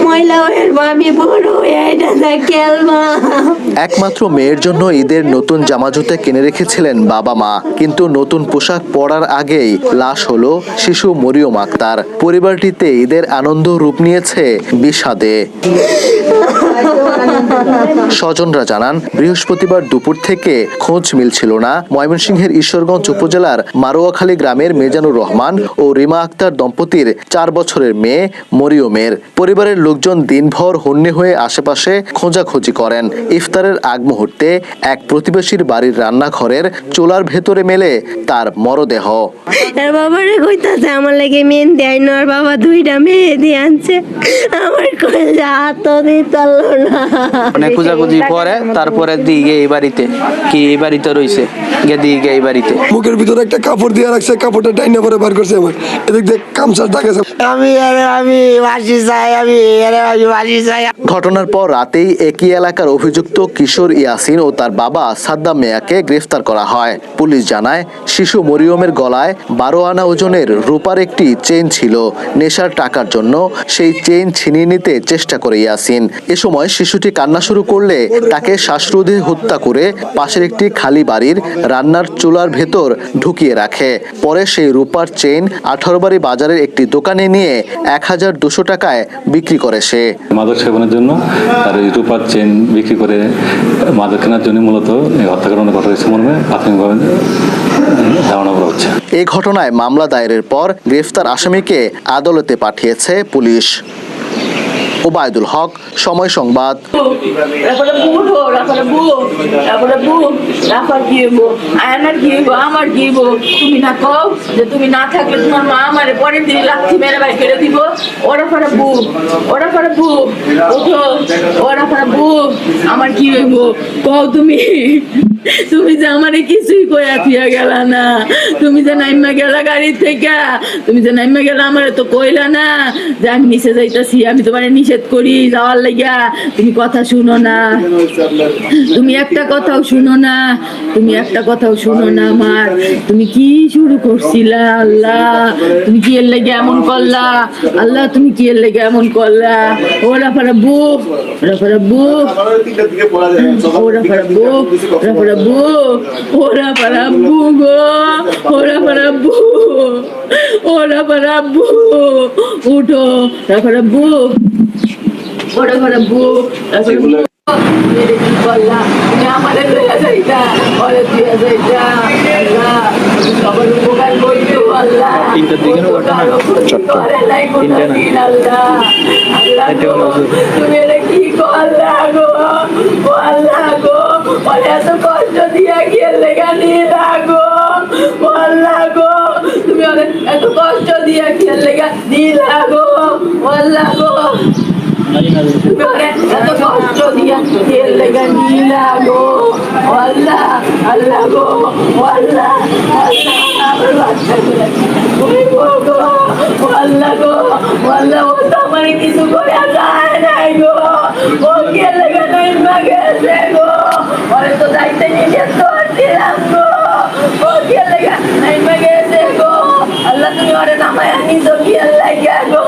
মহিলা হয়ে আমি বড় হয়ে এটা খেলবো। একমাত্র মেয়ের জন্য ঈদের নতুন জামা জুতা কিনে রেখেছিলেন বাবা মা, কিন্তু নতুন পোশাক পরার আগেই লাশ হলো শিশু মরিয়ম আক্তার। পরিবারটিতে ঈদের আনন্দ রূপ নিয়েছে বিষাদে। স্বজনরা জানান, বৃহস্পতিবার দুপুর থেকে খোঁজ মিলছিল না ময়মনসিংহের ঈশ্বরগঞ্জ উপজেলার মারোয়াখালী গ্রামের মেজানুর রহমান ও রিমা আক্তার দম্পতির 4 বছরের মেয়ে মরিয়মের। পরিবারের লোকজন দিনভর হন্যে হয়ে আশেপাশে খোঁজাখুঁজি করেন। ইফতারের আগ মুহূর্তে এক প্রতিবেশীর বাড়ির রান্নাঘরের চুলার ভেতরে মেলে তার মরদেহ। বাবারে কইতাছে আমার লাগে মেহেন্দি আইনো, আর বাবা 2টা মেহেন্দি আনছে, আমার কইলে হাত দিতে না। অনেক খোঁজাখুঁজি পরে তারপরে দিকে এই বাড়িতে কি এই বাড়িতে রইছে দিকে এই বাড়িতে মুখের ভিতরে একটা কাপড় দিয়ে রাখছে, কাপড়টা টাইনা পরে বার করছে। আমার এদিক দিয়ে কামচার দাগ আছে। আমি বাসি চাই, আমি বাসি চাই। ঘটনার পর রাতেই একই এলাকার অভিযুক্ত কিশোর ইয়াসিন ও তার বাবা সাদ্দাম মিয়াকে গ্রেফতার করা হয়। পুলিশ জানায়, শিশু মরিয়মের গলায় 12 আনা ওজনের রূপার একটি চেইন ছিল। নেশার টাকার জন্য সেই চেইন ছিনিয়ে নিতে চেষ্টা করে ইয়াসিন। এ সময় শিশুটি কান্না শুরু করলে তাকে শ্বাসরোধে হত্যা করে পাশের একটি খালি বাড়ির রান্নার চুলার ভেতর ঢুকিয়ে রাখে। পরে সেই রূপার চেইন 18 বাড়ি বাজারের একটি দোকানে নিয়ে 1200 টাকায় বিক্রি করে সে। মাদক সেবনের জন্য আর এই রূপার চেন বিক্রি করে মাদক কেনার জন্য মূলত হত্যাকাণ্ড ঘটা হয়েছে মর্মে প্রাথমিকভাবে ধারণা করা হচ্ছে। এই ঘটনায় মামলা দায়েরের পর গ্রেফতার আসামিকে আদালতে পাঠিয়েছে পুলিশ। ওবায়দুল হক, সময় সংবাদ। তুমি না কও যে তুমি না থাকলে তোমার মা আমার পরের দিন লাথি মেরে বাড়ি কেড়ে দিব। ওরা পরে বুক, ওরা পরে বুক, ওঠো, ওরা পরে বুক, আমার কি হইব কও তুমি? তুমি যে আমারে কিছুই কইয়া থিয়া গেলা না, তুমি যে নাইমা গেলা গাড়ি থেকে, তুমি যে নাইমা গেলা আমারে তো কইলা না যে আমি নিচে যাইতাছি, আমি তোমারে নিষেধ করি যাওয়ার লাগিয়া। তুমি কথা শুনো না, তুমি একটা কথাও শুনো না, তুমি একটা কথাও শুনো না আমার। তুমি কি শুরু করছিলা? আল্লাহ তুমি কি এর লেগে এমন করলা? আল্লাহ তুমি কি এর লেগে এমন করলা? ওরা ফারা বুক, ওরা ফারা বুক, ওরা ফারা বুক, ওরা ফারা বুক, ওরা ফারা বুক, ওরা ফারা বুক, ওরা ফারা বুক, উঠো, ওরা ফারা বুক, ওরা ফারা বুক, আমাদের লইয়া যাইতা, ওরে দিয়া যাইতা। আল্লাহ সবার উপকার করতে আল্লাহ। তুমি এটা কি করলা গো? আল্লাহ গো, ওরে এত কষ্ট দিয়া গিয়ে লেগা নিয়ে গো, আল্লাহ গো, তুমি ওরে এত কষ্ট দিয়া গিয়ে লেগা দিলা গো, আল্লাহ গো, এত কষ্ট দিয়া তেল লেগে নিলা গো, আল্লাহ, আল্লাহ গো, আল্লাহ, আল্লাহ আমার বাচ্চা গুলা গো, আল্লাহ গো, আল্লাহ ও তো আমার কিছু করে যায় নাই গো, ও কে লেগে নাই গেছে গো, ওরে তো যাইতে নিয়ে তো দিলাম গো, ও কে লেগে নাই গেছে গো, আল্লাহ তুমি ওরে নামায় নিছো কি লাগে গো।